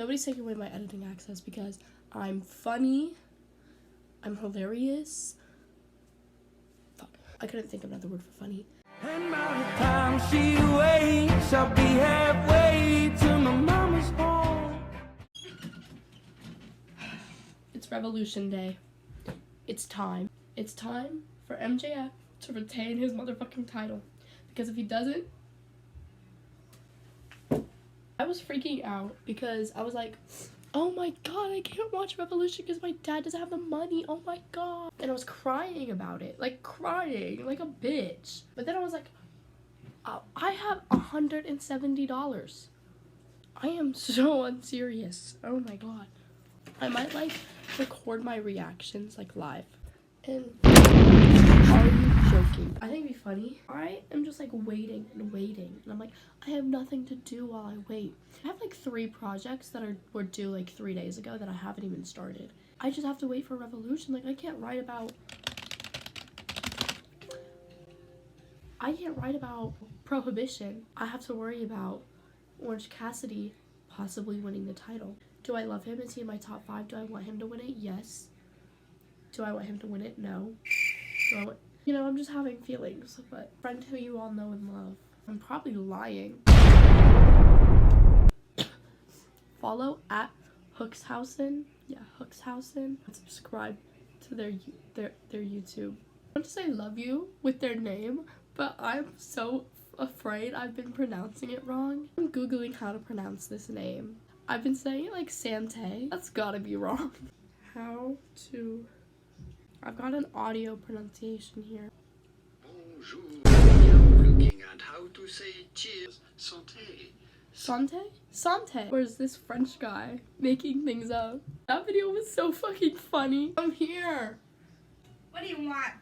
Nobody's taking away my editing access because I'm funny, I'm hilarious. Fuck, I couldn't think of another word for funny. And by the time she wakes, I'll be halfway to my mama's home. It's Revolution Day. It's time. It's time for MJF to retain his motherfucking title. Because if he doesn't, I was freaking out because I was like, oh my god, I can't watch Revolution because my dad doesn't have the money. Oh my god. And I was crying about it. Like crying like a bitch. But then I was like, oh, I have $170. I am so unserious. Oh my god. I might like record my reactions like live. And are you joking? I think it'd be funny. I am just like waiting and waiting. And I'm like, I have nothing to do while I wait. I have like 3 projects that were due like 3 days ago that I haven't even started. I just have to wait for Revolution. Like I can't write about Prohibition. I have to worry about Orange Cassidy possibly winning the title. Do I love him? Is he in my top 5? Do I want him to win it? Yes. Do I want him to win it? No. You know, I'm just having feelings, but friend who you all know and love. I'm probably lying. Follow at Hookshausen. Yeah, Hookshausen. And subscribe to their YouTube. I want to say love you with their name, but I'm so afraid I've been pronouncing it wrong. I'm Googling how to pronounce this name. I've been saying it like Sante. That's gotta be wrong. I've got an audio pronunciation here. Bonjour. You're looking at how to say cheers. Santé. Sante? Sante. Or is this French guy making things up? That video was so fucking funny. I'm here. What do you want?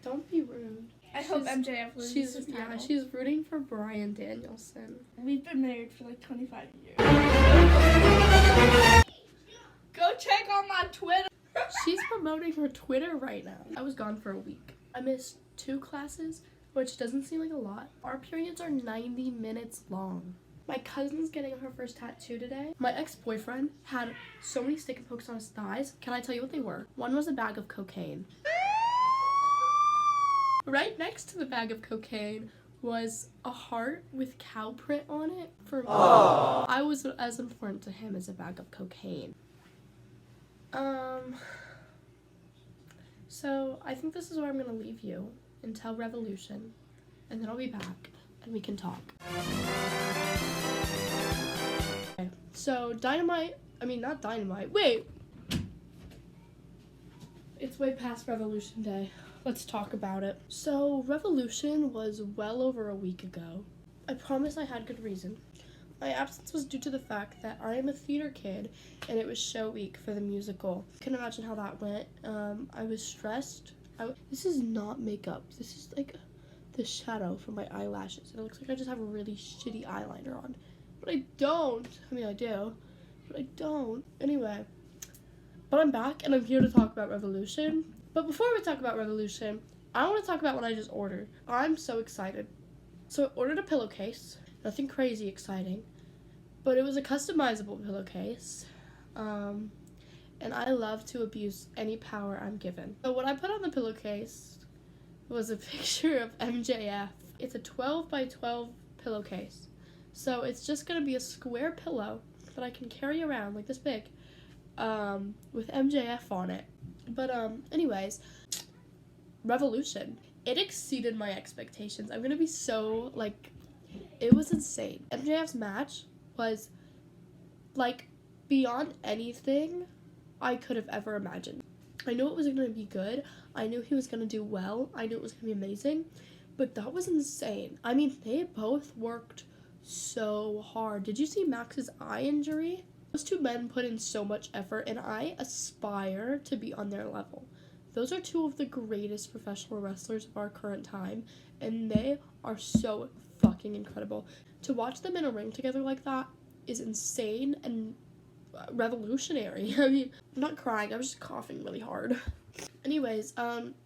Don't be rude. I hope MJF loses his title. Yeah, she's rooting for Bryan Danielson. We've been married for like 25 years. Go check on my Twitter. She's promoting her Twitter right now. I was gone for a week. I missed 2 classes, which doesn't seem like a lot. Our periods are 90 minutes long. My cousin's getting her first tattoo today. My ex-boyfriend had so many stick and pokes on his thighs. Can I tell you what they were? One was a bag of cocaine. Right next to the bag of cocaine was a heart with cow print on it for me. Aww. I was as important to him as a bag of cocaine. So I think this is where I'm gonna leave you until Revolution, and then I'll be back and we can talk. Okay, so not Dynamite, wait! It's way past Revolution Day. Let's talk about it. So Revolution was well over a week ago. I promise I had good reason. My absence was due to the fact that I am a theater kid and it was show week for the musical. I can imagine how that went. I was stressed. This is not makeup. This is like the shadow from my eyelashes. It looks like I just have a really shitty eyeliner on. But I don't. I mean, I do. But I don't. Anyway. But I'm back and I'm here to talk about Revolution. But before we talk about Revolution, I want to talk about what I just ordered. I'm so excited. So I ordered a pillowcase. Nothing crazy exciting, but it was a customizable pillowcase, and I love to abuse any power I'm given. So what I put on the pillowcase was a picture of MJF. It's a 12 by 12 pillowcase, so it's just gonna be a square pillow that I can carry around like this big, with MJF on it. But anyways, Revolution. It exceeded my expectations. I'm gonna be so like. It was insane. MJF's match was, like, beyond anything I could have ever imagined. I knew it was going to be good. I knew he was going to do well. I knew it was going to be amazing. But that was insane. I mean, they both worked so hard. Did you see Max's eye injury? Those 2 men put in so much effort, and I aspire to be on their level. Those are 2 of the greatest professional wrestlers of our current time, and they are so fucking incredible. To watch them in a ring together like that is insane and revolutionary. I mean, I'm not crying, I'm just coughing really hard. Anyways, I'm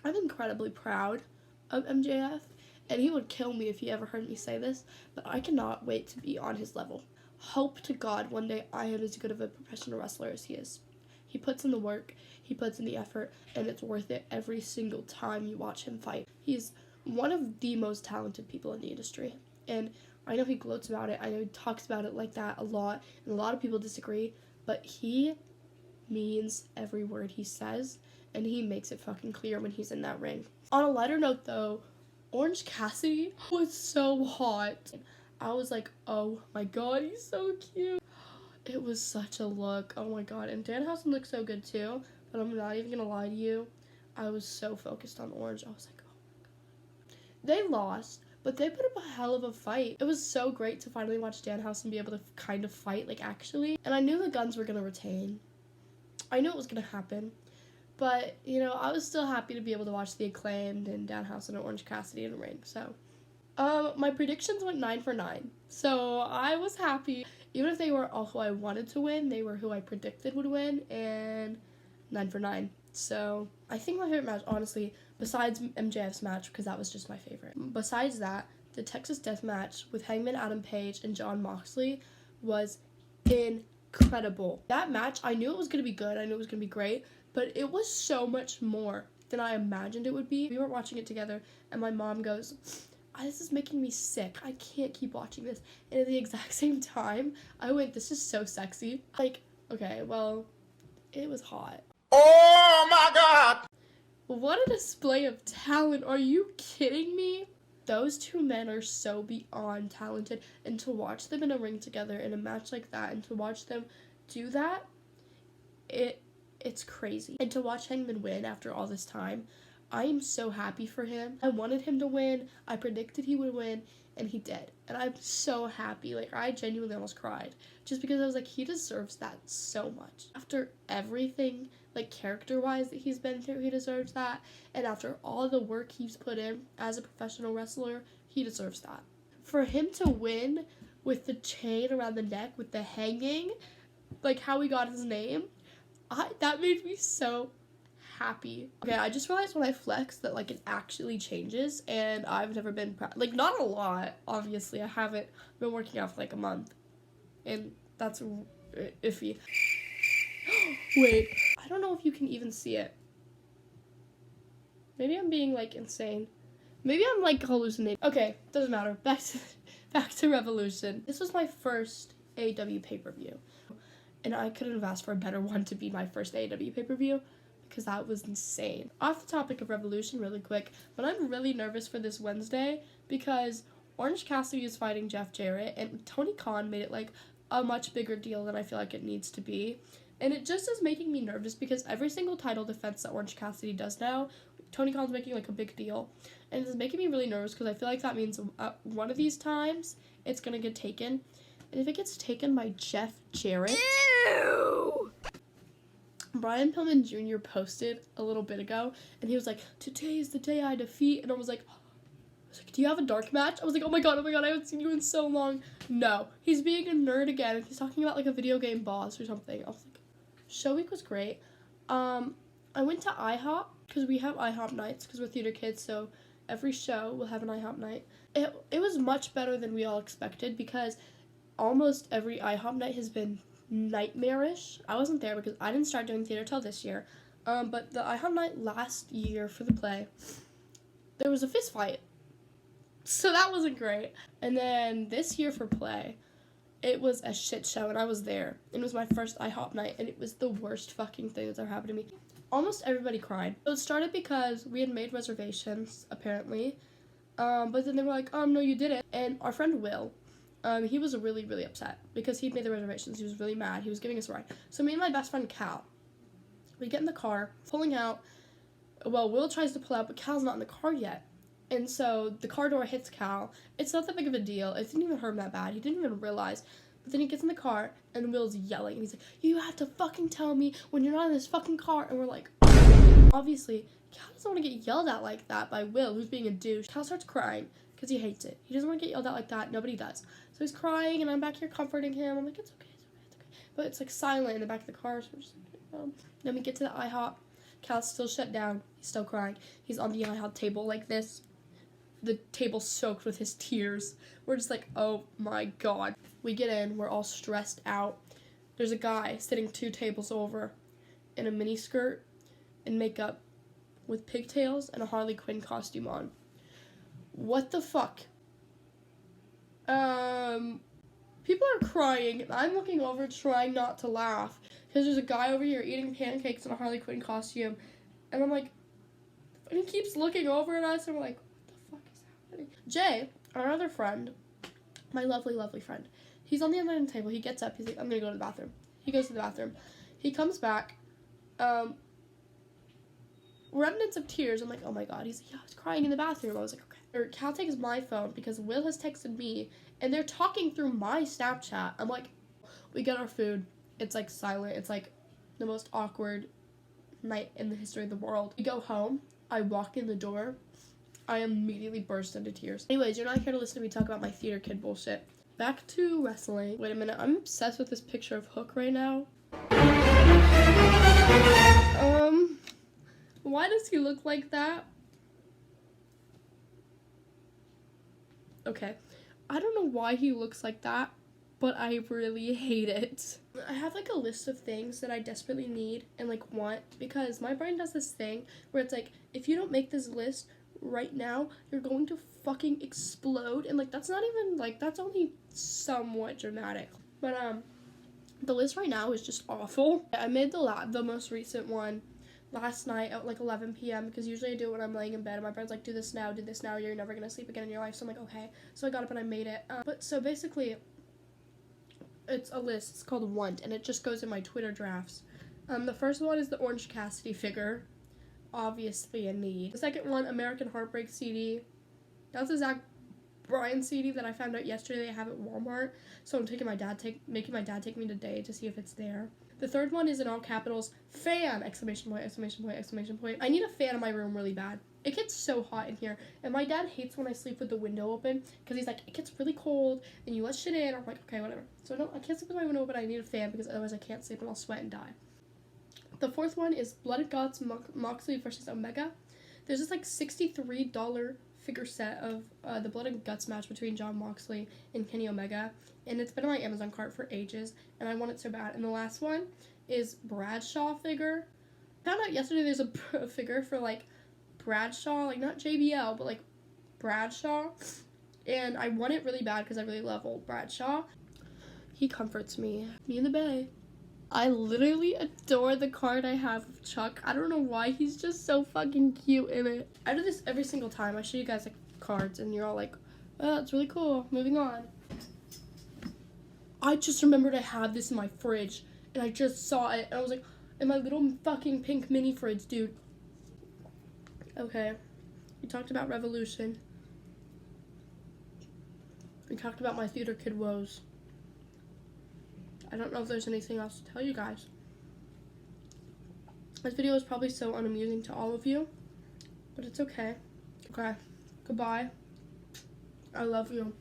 incredibly proud of MJF, and he would kill me if he ever heard me say this, but I cannot wait to be on his level. Hope to God one day I am as good of a professional wrestler as he is. He puts in the work, he puts in the effort, and it's worth it every single time you watch him fight. He's one of the most talented people in the industry, and I know he gloats about it, I know he talks about it like that a lot, and a lot of people disagree, but he means every word he says, and he makes it fucking clear when he's in that ring. On a lighter note though, Orange Cassidy was so hot. I was like, oh my god, he's so cute. It was such a look, oh my god, and Danhausen looked so good too, but I'm not even gonna lie to you, I was so focused on Orange, I was like, oh my god. They lost, but they put up a hell of a fight. It was so great to finally watch Danhausen be able to kind of fight, like actually, and I knew the Guns were gonna retain. I knew it was gonna happen, but, you know, I was still happy to be able to watch the Acclaimed and Danhausen and Orange Cassidy in the ring, so. My predictions went 9 for 9, so I was happy. Even if they were all who I wanted to win, they were who I predicted would win, and 9 for 9. So, I think my favorite match, honestly, besides MJF's match, because that was just my favorite. Besides that, the Texas Death Match with Hangman Adam Page and Jon Moxley was incredible. That match, I knew it was going to be good, I knew it was going to be great, but it was so much more than I imagined it would be. We were watching it together, and my mom goes, this is making me sick. I can't keep watching this. And at the exact same time, I went, this is so sexy. Like, okay, well, it was hot. Oh my god! What a display of talent. Are you kidding me? Those two men are so beyond talented. And to watch them in a ring together in a match like that, and to watch them do that, it's crazy. And to watch Hangman win after all this time, I am so happy for him. I wanted him to win. I predicted he would win, and he did. And I'm so happy. Like, I genuinely almost cried. Just because I was like, he deserves that so much. After everything, like, character-wise that he's been through, he deserves that. And after all the work he's put in as a professional wrestler, he deserves that. For him to win with the chain around the neck, with the hanging, like how he got his name, that made me so happy. Okay, I just realized when I flex that, like, it actually changes, and I've never been like, not a lot, obviously. I haven't been working out for like a month, and that's iffy. Wait, I don't know if you can even see it. Maybe I'm being, like, insane. Maybe I'm, like, hallucinating. Okay, doesn't matter. Back to Revolution. This was my first AEW pay-per-view, and I couldn't have asked for a better one to be my first AEW pay-per-view, because that was insane. Off the topic of Revolution really quick, but I'm really nervous for this Wednesday because Orange Cassidy is fighting Jeff Jarrett, and Tony Khan made it like a much bigger deal than I feel like it needs to be. And it just is making me nervous because every single title defense that Orange Cassidy does now, Tony Khan's making like a big deal. And it's making me really nervous because I feel like that means one of these times it's going to get taken. And if it gets taken by Jeff Jarrett... Ew! Brian Pillman Jr. posted a little bit ago, and he was like, today is the day I defeat, and I was like, do you have a dark match? I was like, oh my god, I haven't seen you in so long. No, he's being a nerd again, and he's talking about, like, a video game boss or something. I was like, show week was great. I went to IHOP, because we have IHOP nights, because we're theater kids, so every show will have an IHOP night. It was much better than we all expected, because almost every IHOP night has been nightmarish. I wasn't there because I didn't start doing theater till this year. But the IHOP night last year for the play, there was a fist fight. So that wasn't great. And then this year for play, it was a shit show, and I was there. It was my first IHOP night, and it was the worst fucking thing that's ever happened to me. Almost everybody cried. So it started because we had made reservations, apparently. But then they were like, no, you didn't. And our friend Will, he was really, really upset because he'd made the reservations. He was really mad. He was giving us a ride. So me and my best friend Cal, we get in the car, pulling out. Well, Will tries to pull out, but Cal's not in the car yet. And so the car door hits Cal. It's not that big of a deal. It didn't even hurt him that bad. He didn't even realize. But then he gets in the car, and Will's yelling. And he's like, you have to fucking tell me when you're not in this fucking car. And we're like, obviously, Cal doesn't want to get yelled at like that by Will, who's being a douche. Cal starts crying because he hates it. He doesn't want to get yelled at like that. Nobody does. So he's crying, and I'm back here comforting him. I'm like, it's okay. But it's, like, silent in the back of the car, so we're just like, Then we get to the IHOP. Cal's still shut down. He's still crying. He's on the IHOP table like this. the table soaked with his tears. We're just like, oh my god. We get in, we're all stressed out. There's a guy sitting 2 tables over in a mini skirt and makeup with pigtails and a Harley Quinn costume on. What the fuck? People are crying, and I'm looking over trying not to laugh, because there's a guy over here eating pancakes in a Harley Quinn costume, and I'm like, and he keeps looking over at us, and we're like, what the fuck is happening? Jay, our other friend, my lovely, lovely friend, he's on the other end of the table. He gets up, he's like, I'm gonna go to the bathroom. He goes to the bathroom. He comes back, remnants of tears. I'm like, oh my god. He's like, yeah, I was crying in the bathroom. I was like, okay. Or Cal takes my phone because Will has texted me, and they're talking through my Snapchat. I'm like, we get our food. It's like silent. It's like the most awkward night in the history of the world. We go home. I walk in the door. I immediately burst into tears. Anyways, you're not here to listen to me talk about my theater kid bullshit. Back to wrestling. Wait a minute. I'm obsessed with this picture of Hook right now. Why does he look like that? Okay. I don't know why he looks like that, but I really hate it. I have like a list of things that I desperately need and like want, because my brain does this thing where it's like, if you don't make this list right now, you're going to fucking explode. And like, that's not even like, that's only somewhat dramatic. But the list right now is just awful. I made the most recent one last night at like 11 p.m. because usually I do it when I'm laying in bed, and my friend's like, do this now, you're never gonna sleep again in your life. So I'm like, okay. So I got up and I made it. But so basically, it's a list. It's called Want, and it just goes in my Twitter drafts. The first one is the Orange Cassidy figure, obviously a need. The second one, American Heartbreak CD. That's a Zach Bryan CD that I found out yesterday they have at Walmart. So I'm making my dad take me today to see if it's there. The third one is in all capitals, fan! Exclamation point, exclamation point, exclamation point. I need a fan in my room really bad. It gets so hot in here. And my dad hates when I sleep with the window open, because he's like, it gets really cold, and you let shit in. I'm like, okay, whatever. So no, I can't sleep with my window open. I need a fan, because otherwise I can't sleep and I'll sweat and die. The fourth one is Blood and Guts Moxley versus Omega. There's this like $63 figure set of the Blood and Guts match between Jon Moxley and Kenny Omega, and it's been on my Amazon cart for ages, and I want it so bad. And the last one is Bradshaw figure. Found out yesterday there's a figure for like Bradshaw, like not JBL, but like Bradshaw, and I want it really bad because I really love old Bradshaw. He comforts me in the bay. I literally adore the card I have of Chuck. I don't know why, he's just so fucking cute in it. I do this every single time. I show you guys like cards and you're all like, oh, it's really cool. Moving on. I just remembered I had this in my fridge and I just saw it and I was like, in my little fucking pink mini fridge, dude. Okay. We talked about Revolution. We talked about my theater kid woes. I don't know if there's anything else to tell you guys. This video is probably so unamusing to all of you, but it's okay. Okay, goodbye. I love you.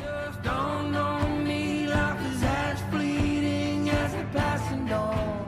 Just don't know me, life is as fleeting as a passing dawn.